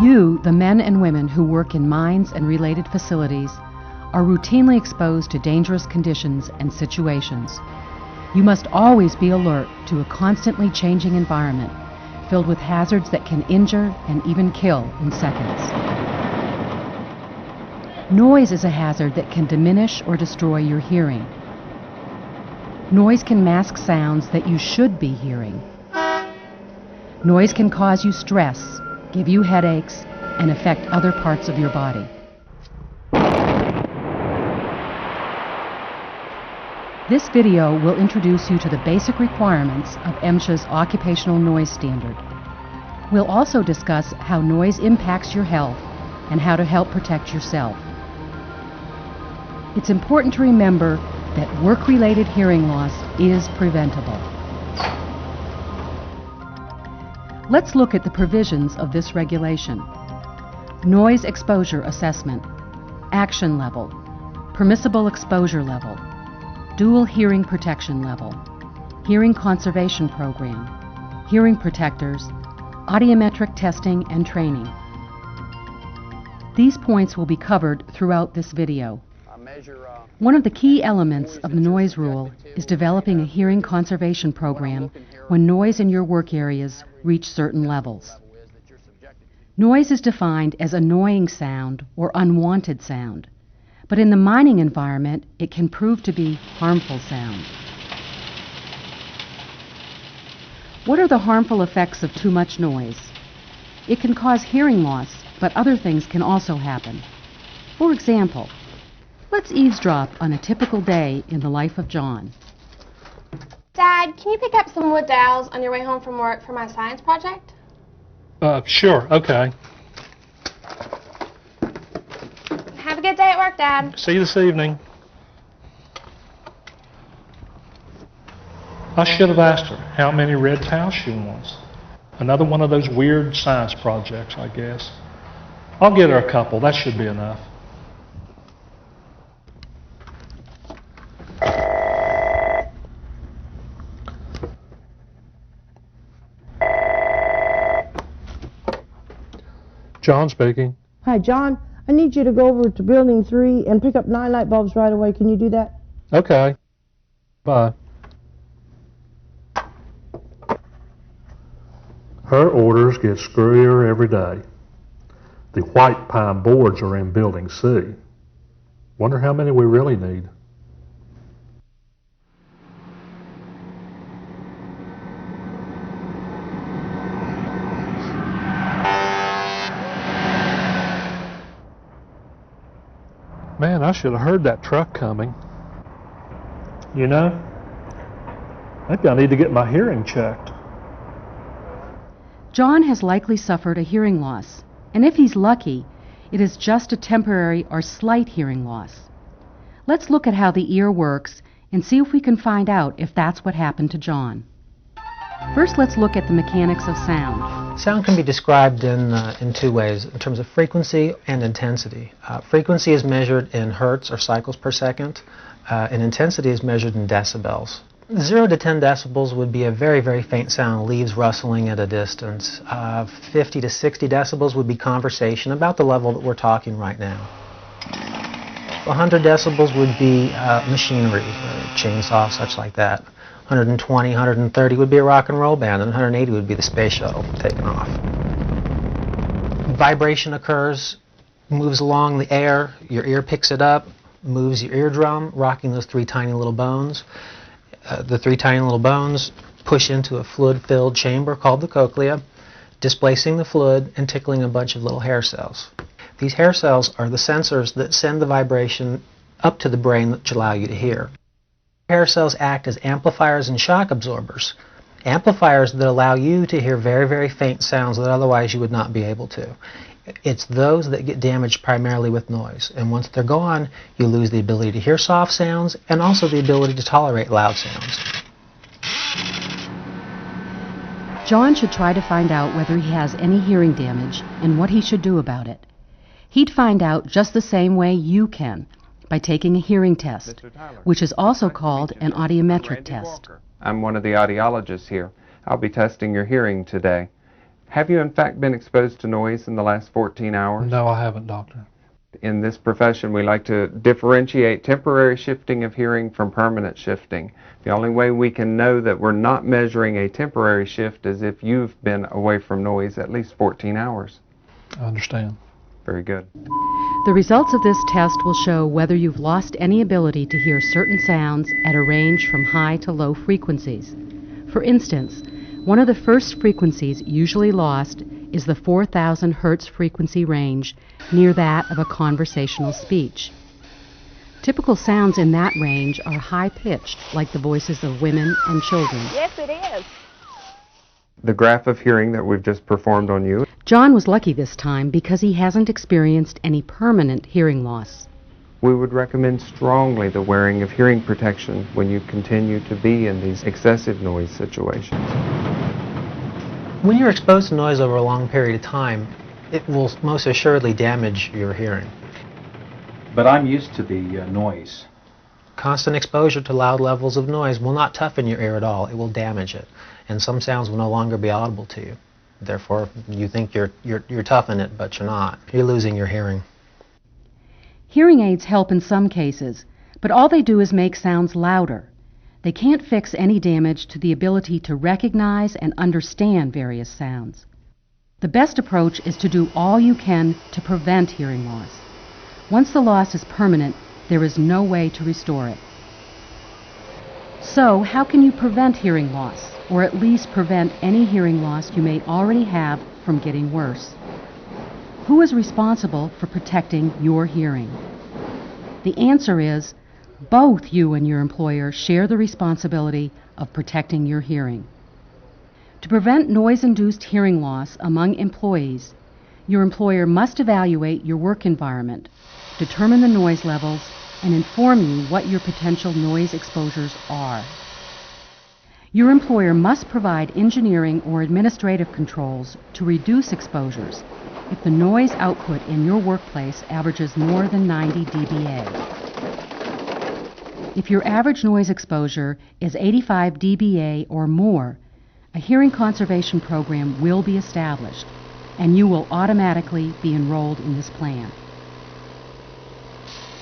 You, the men and women who work in mines and related facilities, are routinely exposed to dangerous conditions and situations. You must always be alert to a constantly changing environment filled with hazards that can injure and even kill in seconds. Noise is a hazard that can diminish or destroy your hearing. Noise can mask sounds that you should be hearing. Noise can cause you stress, give you headaches, and affect other parts of your body. This video will introduce you to the basic requirements of MSHA's Occupational Noise Standard. We'll also discuss how noise impacts your health and how to help protect yourself. It's important to remember that work-related hearing loss is preventable. Let's look at the provisions of this regulation. Noise exposure assessment, action level, permissible exposure level, dual hearing protection level, hearing conservation program, hearing protectors, audiometric testing and training. These points will be covered throughout this video. One of the key elements of the noise rule is developing a hearing conservation program when noise in your work areas reach certain levels. Noise is defined as annoying sound or unwanted sound, but in the mining environment, it can prove to be harmful sound. What are the harmful effects of too much noise? It can cause hearing loss, but other things can also happen. For example, let's eavesdrop on a typical day in the life of John. Dad, can you pick up some wood dowels on your way home from work for my science project? Sure, okay. Have a good day at work, Dad. See you this evening. I should have asked her how many red towels she wants. Another one of those weird science projects, I guess. I'll get her a couple. That should be enough. John speaking. Hi, John. I need you to go over to Building 3 and pick up 9 light bulbs right away. Can you do that? Okay. Bye. Her orders get screwier every day. The white pine boards are in Building C. Wonder how many we really need. Man, I should have heard that truck coming. You know, maybe I need to get my hearing checked. John has likely suffered a hearing loss, and if he's lucky, it is just a temporary or slight hearing loss. Let's look at how the ear works and see if we can find out if that's what happened to John. First, let's look at the mechanics of sound. Sound can be described in two ways, in terms of frequency and intensity. Frequency is measured in hertz or cycles per second, and intensity is measured in decibels. 0 to 10 decibels would be a very, very faint sound, leaves rustling at a distance. 50 to 60 decibels would be conversation, about the level that we're talking right now. 100 decibels would be machinery, chainsaw, such like that. 120, 130 would be a rock and roll band, and 180 would be the space shuttle taking off. Vibration occurs, moves along the air, your ear picks it up, moves your eardrum, rocking those 3 tiny little bones. The 3 tiny little bones push into a fluid-filled chamber called the cochlea, displacing the fluid and tickling a bunch of little hair cells. These hair cells are the sensors that send the vibration up to the brain that allow you to hear. Hair cells act as amplifiers and shock absorbers, amplifiers that allow you to hear very, very faint sounds that otherwise you would not be able to. It's those that get damaged primarily with noise, and once they're gone, you lose the ability to hear soft sounds and also the ability to tolerate loud sounds. John should try to find out whether he has any hearing damage and what he should do about it. He'd find out just the same way you can, by taking a hearing test, which is also called an audiometric test. I'm one of the audiologists here. I'll be testing your hearing today. Have you in fact been exposed to noise in the last 14 hours? No, I haven't, doctor. In this profession, we like to differentiate temporary shifting of hearing from permanent shifting. The only way we can know that we're not measuring a temporary shift is if you've been away from noise at least 14 hours. I understand. Very good. The results of this test will show whether you've lost any ability to hear certain sounds at a range from high to low frequencies. For instance, one of the first frequencies usually lost is the 4,000 Hertz frequency range, near that of a conversational speech. Typical sounds in that range are high-pitched, like the voices of women and children. Yes, it is. The graph of hearing that we've just performed on you. John was lucky this time because he hasn't experienced any permanent hearing loss. We would recommend strongly the wearing of hearing protection when you continue to be in these excessive noise situations. When you're exposed to noise over a long period of time, it will most assuredly damage your hearing. But I'm used to the noise. Constant exposure to loud levels of noise will not toughen your ear at all. It will damage it. And some sounds will no longer be audible to you. Therefore, you think you're toughening it, but you're not. You're losing your hearing. Hearing aids help in some cases, but all they do is make sounds louder. They can't fix any damage to the ability to recognize and understand various sounds. The best approach is to do all you can to prevent hearing loss. Once the loss is permanent, there is no way to restore it. So, how can you prevent hearing loss, or at least prevent any hearing loss you may already have from getting worse? Who is responsible for protecting your hearing? The answer is, both you and your employer share the responsibility of protecting your hearing. To prevent noise-induced hearing loss among employees, your employer must evaluate your work environment, determine the noise levels, and inform you what your potential noise exposures are. Your employer must provide engineering or administrative controls to reduce exposures if the noise output in your workplace averages more than 90 dBA. If your average noise exposure is 85 dBA or more, a hearing conservation program will be established, and you will automatically be enrolled in this plan.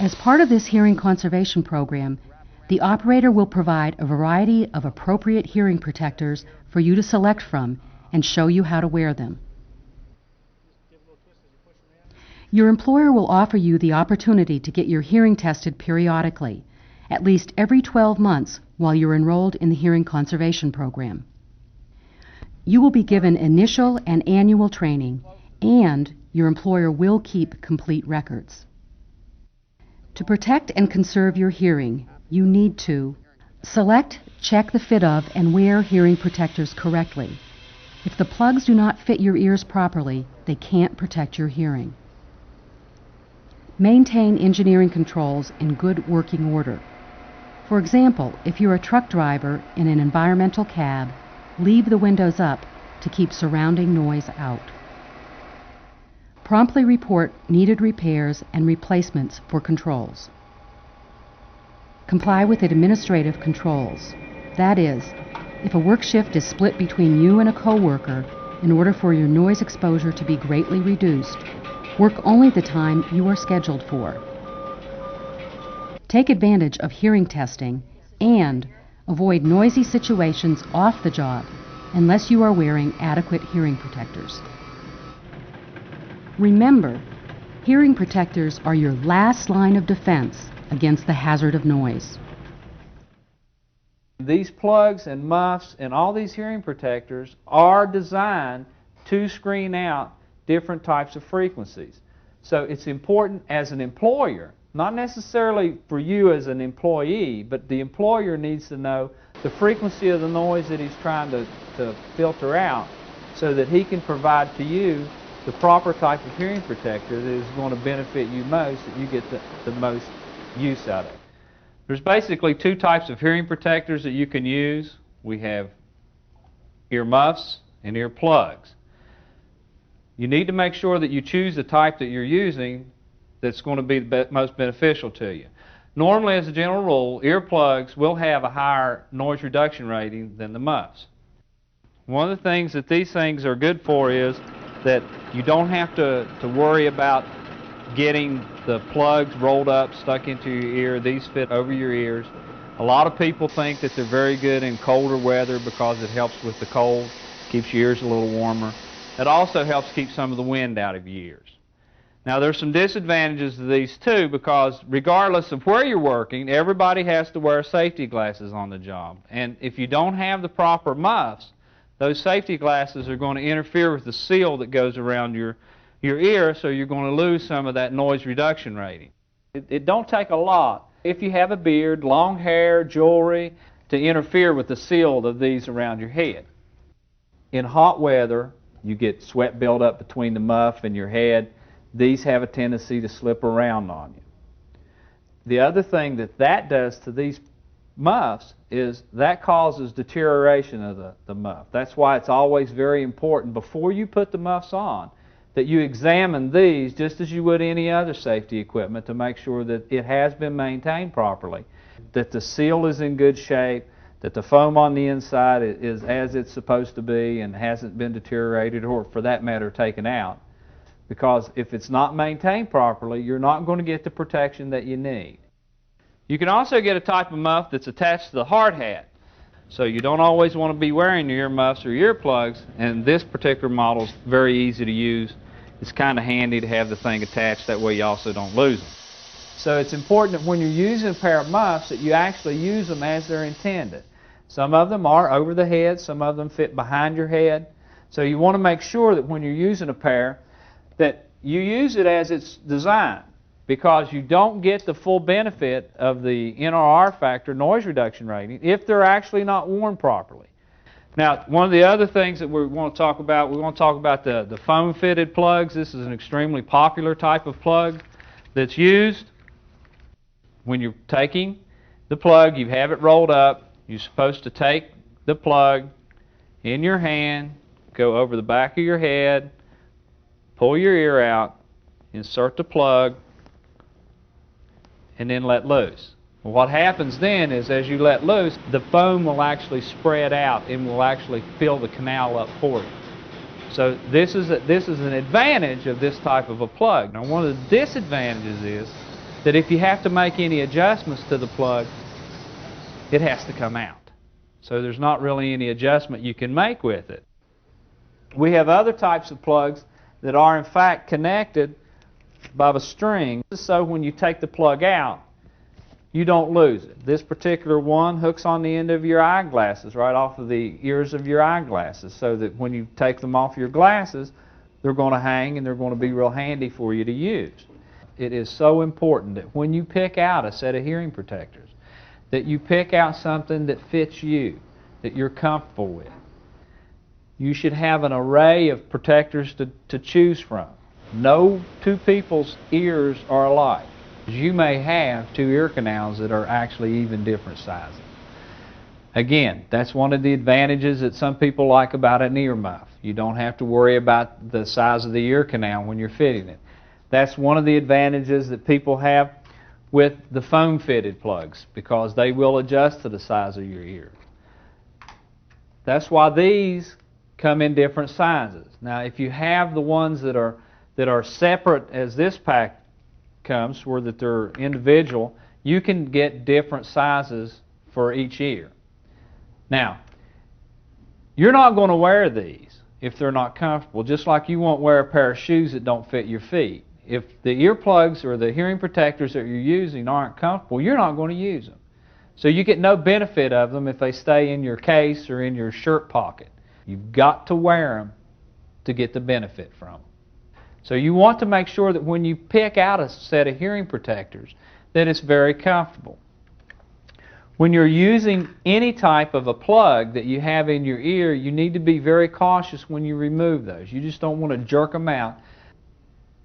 As part of this hearing conservation program, the operator will provide a variety of appropriate hearing protectors for you to select from and show you how to wear them. Your employer will offer you the opportunity to get your hearing tested periodically, at least every 12 months while you're enrolled in the hearing conservation program. You will be given initial and annual training, and your employer will keep complete records. To protect and conserve your hearing, you need to select, check the fit of, and wear hearing protectors correctly. If the plugs do not fit your ears properly, they can't protect your hearing. Maintain engineering controls in good working order. For example, if you're a truck driver in an environmental cab, leave the windows up to keep surrounding noise out. Promptly report needed repairs and replacements for controls. Comply with administrative controls. That is, if a work shift is split between you and a coworker, in order for your noise exposure to be greatly reduced, work only the time you are scheduled for. Take advantage of hearing testing and avoid noisy situations off the job unless you are wearing adequate hearing protectors. Remember, hearing protectors are your last line of defense against the hazard of noise. These plugs and muffs and all these hearing protectors are designed to screen out different types of frequencies. So it's important as an employer, not necessarily for you as an employee, but the employer needs to know the frequency of the noise that he's trying to filter out so that he can provide to you the proper type of hearing protector that is going to benefit you most, that you get the most use out of. There's basically two types of hearing protectors that you can use. We have ear muffs and ear plugs. You need to make sure that you choose the type that you're using that's going to be the most beneficial to you. Normally, as a general rule, earplugs will have a higher noise reduction rating than the muffs. One of the things that these things are good for is that you don't have to worry about getting the plugs rolled up, stuck into your ear. These fit over your ears. A lot of people think that they're very good in colder weather because it helps with the cold, keeps your ears a little warmer. It also helps keep some of the wind out of your ears. Now there's some disadvantages to these too, because regardless of where you're working, everybody has to wear safety glasses on the job. And if you don't have the proper muffs, those safety glasses are going to interfere with the seal that goes around your ear, so you're going to lose some of that noise reduction rating. It don't take a lot. If you have a beard, long hair, jewelry, to interfere with the seal of these around your head. In hot weather, you get sweat buildup between the muff and your head. These have a tendency to slip around on you. The other thing that does to these muffs is that causes deterioration of the muff. That's why it's always very important before you put the muffs on that you examine these just as you would any other safety equipment to make sure that it has been maintained properly, that the seal is in good shape, that the foam on the inside is as it's supposed to be and hasn't been deteriorated or, for that matter, taken out. Because if it's not maintained properly, you're not going to get the protection that you need. You can also get a type of muff that's attached to the hard hat. So you don't always want to be wearing your earmuffs or earplugs, and this particular model is very easy to use. It's kind of handy to have the thing attached, that way you also don't lose them. So it's important that when you're using a pair of muffs that you actually use them as they're intended. Some of them are over the head, some of them fit behind your head. So you want to make sure that when you're using a pair that you use it as it's designed, because you don't get the full benefit of the NRR factor, noise reduction rating, if they're actually not worn properly. Now, one of the other things that we want to talk about, the foam-fitted plugs. This is an extremely popular type of plug that's used. When you're taking the plug, you have it rolled up. You're supposed to take the plug in your hand, go over the back of your head, pull your ear out, insert the plug, and then let loose. Well, what happens then is as you let loose, the foam will actually spread out and will actually fill the canal up for you. So this is an advantage of this type of a plug. Now, one of the disadvantages is that if you have to make any adjustments to the plug, it has to come out. So there's not really any adjustment you can make with it. We have other types of plugs that are in fact connected by the string, so when you take the plug out, you don't lose it. This particular one hooks on the end of your eyeglasses, right off of the ears of your eyeglasses, so that when you take them off your glasses, they're going to hang and they're going to be real handy for you to use. It is so important that when you pick out a set of hearing protectors, that you pick out something that fits you, that you're comfortable with. You should have an array of protectors to choose from. No two people's ears are alike. You may have two ear canals that are actually even different sizes. Again, that's one of the advantages that some people like about an ear muff. You don't have to worry about the size of the ear canal when you're fitting it. That's one of the advantages that people have with the foam-fitted plugs, because they will adjust to the size of your ear. That's why these come in different sizes. Now, if you have the ones that are separate as this pack comes, where that they're individual, you can get different sizes for each ear. Now, you're not going to wear these if they're not comfortable, just like you won't wear a pair of shoes that don't fit your feet. If the earplugs or the hearing protectors that you're using aren't comfortable, you're not going to use them. So you get no benefit of them if they stay in your case or in your shirt pocket. You've got to wear them to get the benefit from them. So you want to make sure that when you pick out a set of hearing protectors, that it's very comfortable. When you're using any type of a plug that you have in your ear, you need to be very cautious when you remove those. You just don't want to jerk them out.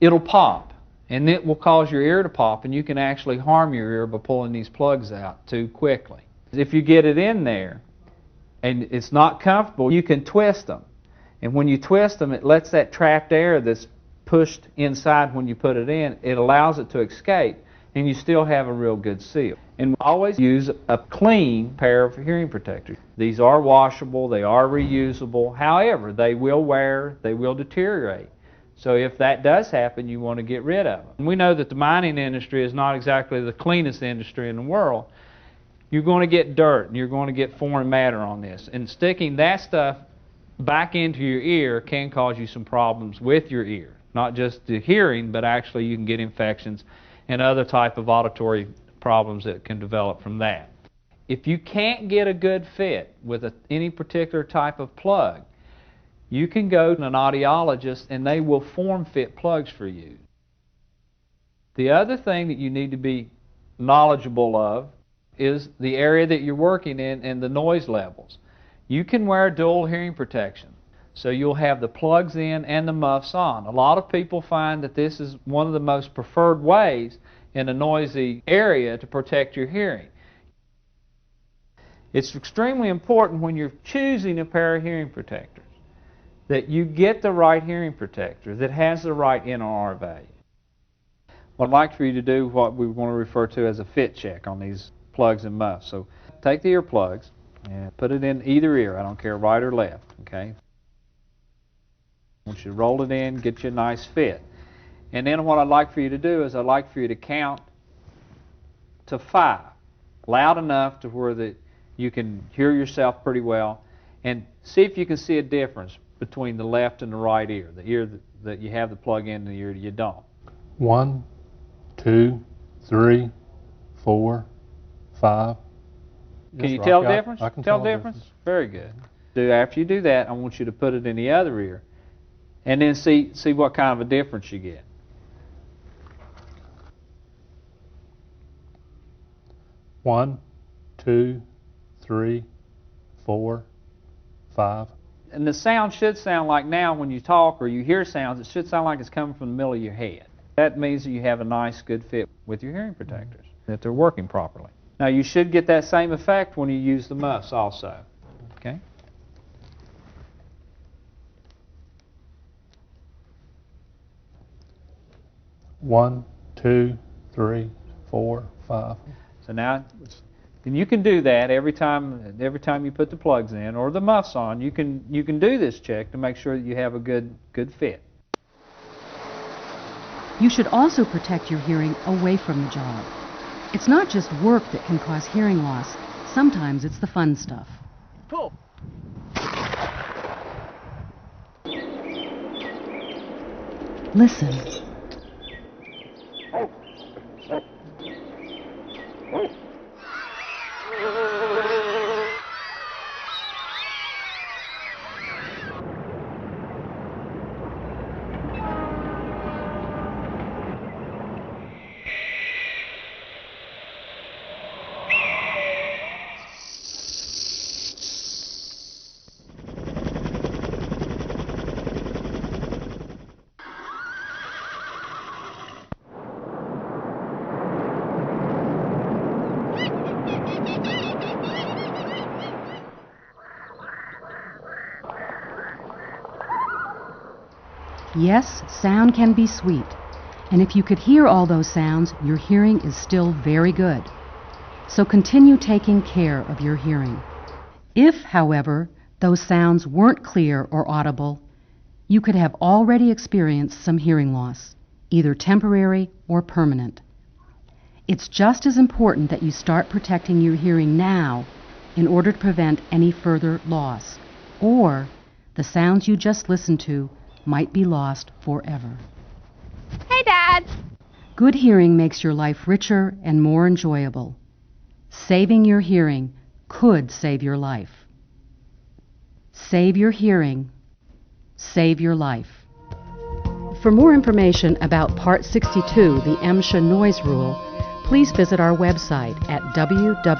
It'll pop, and it will cause your ear to pop, and you can actually harm your ear by pulling these plugs out too quickly. If you get it in there and it's not comfortable, you can twist them. And when you twist them, it lets that trapped air that's pushed inside when you put it in, it allows it to escape, and you still have a real good seal. And always use a clean pair of hearing protectors. These are washable, they are reusable. However, they will wear, they will deteriorate. So if that does happen, you want to get rid of them. And we know that the mining industry is not exactly the cleanest industry in the world. You're going to get dirt and you're going to get foreign matter on this. And sticking that stuff back into your ear can cause you some problems with your ear. Not just the hearing, but actually you can get infections and other type of auditory problems that can develop from that. If you can't get a good fit with any particular type of plug, you can go to an audiologist and they will form fit plugs for you. The other thing that you need to be knowledgeable of is the area that you're working in and the noise levels. You can wear dual hearing protection, so you'll have the plugs in and the muffs on. A lot of people find that this is one of the most preferred ways in a noisy area to protect your hearing. It's extremely important when you're choosing a pair of hearing protectors that you get the right hearing protector that has the right NRR value. What I'd like for you to do what we want to refer to as a fit check on these plugs and muffs. So take the earplugs and put it in either ear. I don't care right or left. Okay. I want you to roll it in, get you a nice fit. And then what I'd like for you to do is I'd like for you to count to 5, loud enough to where you can hear yourself pretty well, and see if you can see a difference between the left and the right ear, the ear that you have the plug in and the ear that you don't. 1, 2, 3, 4, 5. Can you Yes, tell sir. the difference? I can tell the difference? Very good. After you do that, I want you to put it in the other ear and then see what kind of a difference you get. One, 2, 3, 4, 5. And the sound should sound like now when you talk or you hear sounds, it should sound like it's coming from the middle of your head. That means that you have a nice, good fit with your hearing protectors, that they're working properly. Now, you should get that same effect when you use the muffs also. Okay? One, 2, 3, 4, 5. So now, and you can do that every time you put the plugs in or the muffs on. You can do this check to make sure that you have a good fit. You should also protect your hearing away from the job. It's not just work that can cause hearing loss. Sometimes it's the fun stuff. Pull. Listen. Yes, sound can be sweet. And if you could hear all those sounds, your hearing is still very good. So continue taking care of your hearing. If, however, those sounds weren't clear or audible, you could have already experienced some hearing loss, either temporary or permanent. It's just as important that you start protecting your hearing now in order to prevent any further loss, or the sounds you just listened to might be lost forever. Hey, Dad. Good hearing makes your life richer and more enjoyable. Saving your hearing could save your life. Save your hearing. Save your life. For more information about Part 62, the MSHA Noise Rule, please visit our website at www.msha.gov.